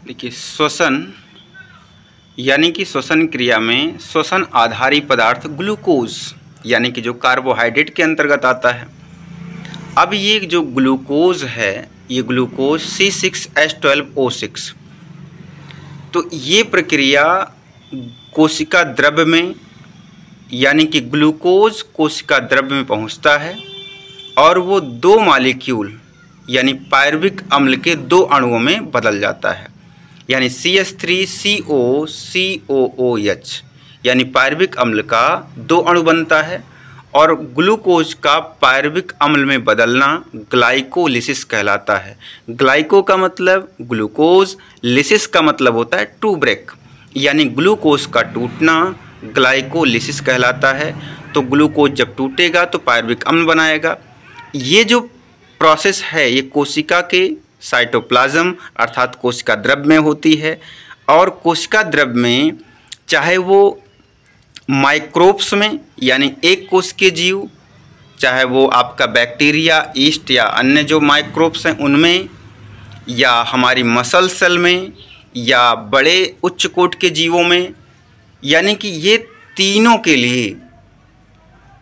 देखिए, श्वसन यानी कि श्वसन क्रिया में श्वसन आधारी पदार्थ ग्लूकोज यानी कि जो कार्बोहाइड्रेट के अंतर्गत आता है। अब ये जो ग्लूकोज है, ये ग्लूकोज C6H12O6, तो ये प्रक्रिया कोशिका द्रव्य में यानी कि ग्लूकोज कोशिका द्रव्य में पहुंचता है और वो दो मॉलिक्यूल यानी पायरुविक अम्ल के दो अणुओं में बदल जाता है, यानी CH3COCOOH यानी पायरुविक अम्ल का दो अणु बनता है और ग्लूकोज का पायरुविक अम्ल में बदलना ग्लाइकोलिसिस कहलाता है। ग्लाइको का मतलब ग्लूकोज, लिसिस का मतलब होता है टू ब्रेक, यानी ग्लूकोज का टूटना ग्लाइकोलिसिस कहलाता है। तो ग्लूकोज जब टूटेगा तो पायरुविक अम्ल बनाएगा। ये जो प्रोसेस है ये कोशिका के साइटोप्लाज्म अर्थात कोशिका द्रव्य में होती है और कोशिका द्रव्य में चाहे वो माइक्रोब्स में यानी एक कोश के जीव, चाहे वो आपका बैक्टीरिया, ईस्ट या अन्य जो माइक्रोब्स हैं उनमें, या हमारी मसल सेल में, या बड़े उच्च कोटि के जीवों में, यानी कि ये तीनों के लिए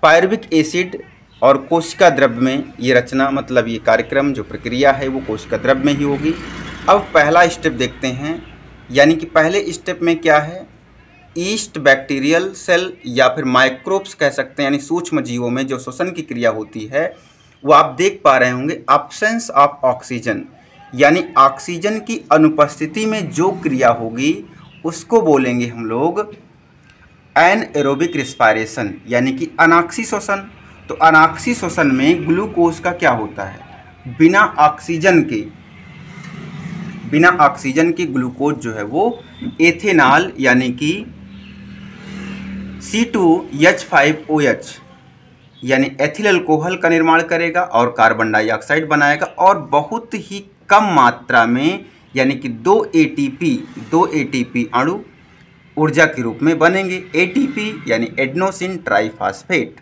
पायरुविक एसिड और कोशिका द्रव्य में ये रचना मतलब ये कार्यक्रम जो प्रक्रिया है वो कोशिका द्रव्य में ही होगी। अब पहला स्टेप देखते हैं, यानी कि पहले स्टेप में क्या है, ईस्ट बैक्टीरियल सेल या फिर माइक्रोब्स कह सकते हैं, यानी सूक्ष्म जीवों में जो श्वसन की क्रिया होती है वो आप देख पा रहे होंगे एब्सेंस ऑफ ऑक्सीजन, यानी ऑक्सीजन की अनुपस्थिति में जो क्रिया होगी उसको बोलेंगे हम लोग एनएरोबिक रेस्पिरेशन यानी कि अनाक्षी श्वसन। तो अनाक्षी श्वसन में ग्लूकोज का क्या होता है, बिना ऑक्सीजन के ग्लूकोज जो है वो एथेनॉल यानी कि C2H5OH यानी एथिल अल्कोहल का निर्माण करेगा और कार्बन डाइऑक्साइड बनाएगा और बहुत ही कम मात्रा में यानी कि 2 ATP अणु ऊर्जा के रूप में बनेंगे। ATP यानी एडेनोसिन ट्राइफॉस्फेट।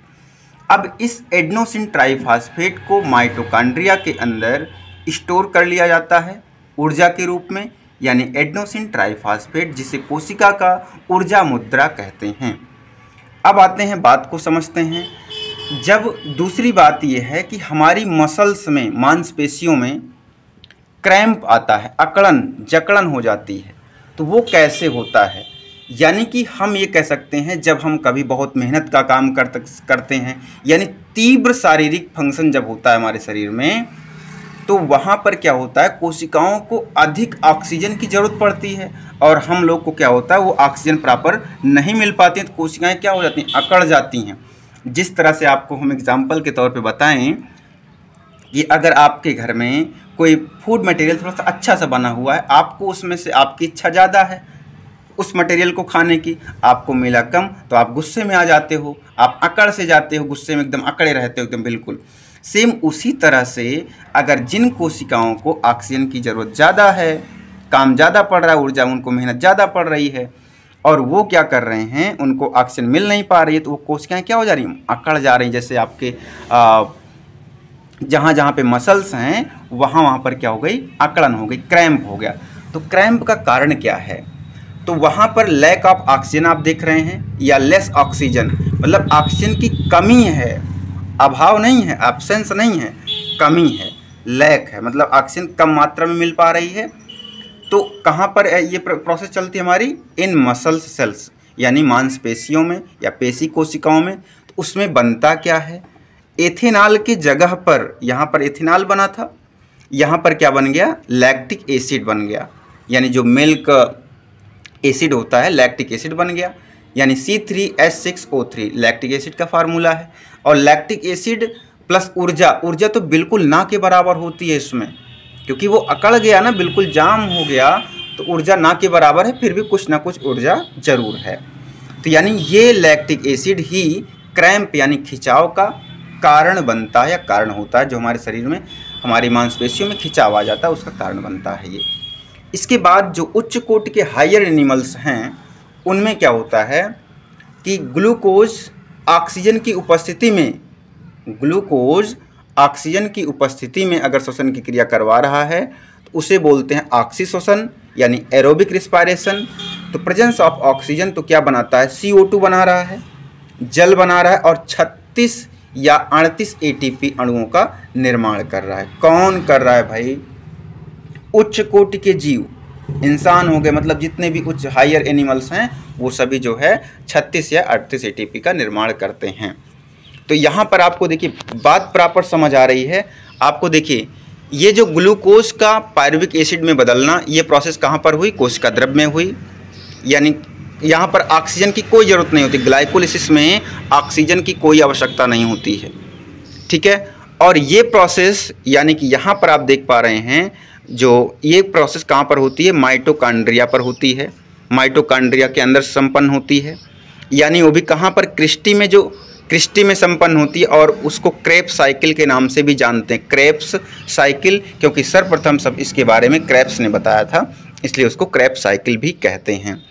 अब इस एडेनोसिन ट्राइफॉस्फेट को माइटोकॉन्ड्रिया के अंदर स्टोर कर लिया जाता है ऊर्जा के रूप में, यानी एडेनोसिन ट्राइफॉस्फेट, जिसे कोशिका का ऊर्जा मुद्रा कहते हैं। अब आते हैं बात को समझते हैं। जब दूसरी बात यह है कि हमारी मसल्स में, मांसपेशियों में क्रैम्प आता है, अकड़न जकड़न हो जाती है, तो वो कैसे होता है, यानी कि हम ये कह सकते हैं जब हम कभी बहुत मेहनत का काम करते हैं, यानी तीव्र शारीरिक फंक्शन जब होता है हमारे शरीर में, तो वहाँ पर क्या होता है, कोशिकाओं को अधिक ऑक्सीजन की ज़रूरत पड़ती है और हम लोग को क्या होता है वो ऑक्सीजन प्रॉपर नहीं मिल पाती है, तो कोशिकाएं क्या हो जाती हैं, अकड़ जाती हैं। जिस तरह से आपको हम एग्जांपल के तौर पे बताएं कि अगर आपके घर में कोई फूड मटेरियल थोड़ा सा अच्छा सा बना हुआ है, आपको उसमें से आपकी इच्छा ज़्यादा है उस मटेरियल को खाने की, आपको मिला कम तो आप गुस्से में आ जाते हो, आप अकड़ से जाते हो, गुस्से में एकदम अकड़े रहते हो एकदम बिल्कुल। सेम उसी तरह से अगर जिन कोशिकाओं को ऑक्सीजन की ज़रूरत ज़्यादा है, काम ज़्यादा पड़ रहा है, ऊर्जा उनको मेहनत ज़्यादा पड़ रही है और वो क्या कर रहे हैं, उनको ऑक्सीजन मिल नहीं पा रही है, तो वो कोशिकाएं क्या हो जा रही हैं, अकड़ जा रही हैं। जैसे आपके जहाँ जहाँ पे मसल्स हैं वहाँ पर क्या हो गई, अकड़न हो गई, क्रैम्प हो गया। तो क्रैम्प का कारण क्या है, तो वहाँ पर लैक ऑफ ऑक्सीजन आप देख रहे हैं या लेस ऑक्सीजन, मतलब ऑक्सीजन की कमी है, अभाव नहीं है, एब्सेंस नहीं है, कमी है, लैक है, मतलब ऑक्सीजन कम मात्रा में मिल पा रही है। तो कहाँ पर ये प्रोसेस चलती है हमारी, इन मसल्स सेल्स यानी मांसपेशियों में या पेशी कोशिकाओं में। तो उसमें बनता क्या है, एथेनॉल की जगह पर यहाँ पर एथेनॉल बना था, यहाँ पर क्या बन गया, लैक्टिक एसिड बन गया, यानी जो मिल्क एसिड होता है लैक्टिक एसिड बन गया, यानी C3H6O3 लैक्टिक एसिड का फार्मूला है। और लैक्टिक एसिड प्लस ऊर्जा तो बिल्कुल ना के बराबर होती है इसमें, क्योंकि वो अकड़ गया ना, बिल्कुल जाम हो गया, तो ऊर्जा ना के बराबर है, फिर भी कुछ ना कुछ ऊर्जा जरूर है। तो यानी ये लैक्टिक एसिड ही क्रैम्प यानी खिंचाव का कारण बनता है या कारण होता है, जो हमारे शरीर में हमारी मांसपेशियों में खिंचाव आ जाता है उसका कारण बनता है ये। इसके बाद जो उच्च कोटि के हायर एनिमल्स हैं उनमें क्या होता है कि ग्लूकोज ऑक्सीजन की उपस्थिति में अगर श्वसन की क्रिया करवा रहा है तो उसे बोलते हैं ऑक्सी श्वसन यानी एरोबिक रिस्पायरेशन, तो प्रेजेंस ऑफ ऑक्सीजन तो क्या बनाता है, CO2 बना रहा है, जल बना रहा है और 36 या 38 ATP अणुओं का निर्माण कर रहा है। कौन कर रहा है भाई, उच्च कोटि के जीव, इंसान हो गए, मतलब जितने भी उच्च हायर एनिमल्स हैं वो सभी जो है 36 या 38 ATP का निर्माण करते हैं। तो यहाँ पर आपको देखिए बात प्रॉपर समझ आ रही है। आपको देखिए ये जो ग्लूकोज का पायरुविक एसिड में बदलना, ये प्रोसेस कहाँ पर हुई, कोशिका द्रव्य में हुई। यानी यहाँ पर ऑक्सीजन की कोई ज़रूरत नहीं होती, ग्लाइकोलिसिस में ऑक्सीजन की कोई आवश्यकता नहीं होती है, ठीक है। और ये प्रोसेस यानी कि यहाँ पर आप देख पा रहे हैं जो ये प्रोसेस कहाँ पर होती है, माइटोकॉन्ड्रिया पर होती है, माइटोकॉन्ड्रिया के अंदर संपन्न होती है। यानी वो भी कहाँ पर, क्रिस्टी में, जो क्रिस्टी में संपन्न होती है और उसको क्रेब्स साइकिल के नाम से भी जानते हैं, क्रेब्स साइकिल, क्योंकि सर्वप्रथम सब इसके बारे में क्रेब्स ने बताया था, इसलिए उसको क्रेब्स साइकिल भी कहते हैं।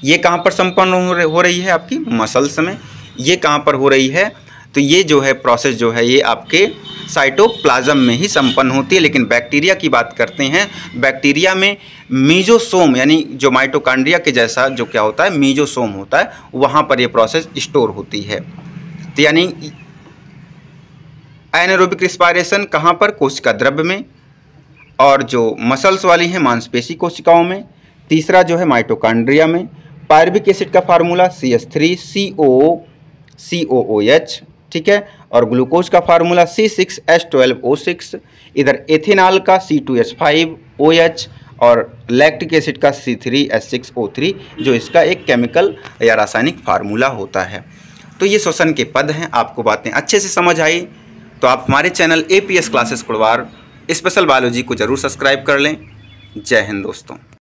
ये कहाँ पर संपन्न हो रही है, आपकी मसल्स में। ये कहाँ पर हो रही है, तो ये जो है प्रोसेस जो है ये आपके साइटोप्लाज्म में ही संपन्न होती है। लेकिन बैक्टीरिया की बात करते हैं, बैक्टीरिया में मीजोसोम यानी जो माइटोकॉन्ड्रिया के जैसा जो क्या होता है, मीजोसोम होता है, वहाँ पर ये प्रोसेस स्टोर होती है। तो यानी एनारोबिक रिस्पायरेशन कहाँ पर, कोशिका द्रव्य में, और जो मसल्स वाली हैं मांसपेशी कोशिकाओं में। तीसरा जो है माइटोकॉन्ड्रिया में। पायरुविक एसिड का फार्मूला CH3COOH, ठीक है, और ग्लूकोज का फार्मूला C6H12O6। इधर एथेनॉल का C2H5OH और लैक्टिक एसिड का C3H6O3, जो इसका एक केमिकल या रासायनिक फार्मूला होता है। तो ये श्वसन के पद हैं। आपको बातें अच्छे से समझ आई तो आप हमारे channel APS classes Kurwar special biology को ज़रूर सब्सक्राइब कर लें। जय हिंद दोस्तों।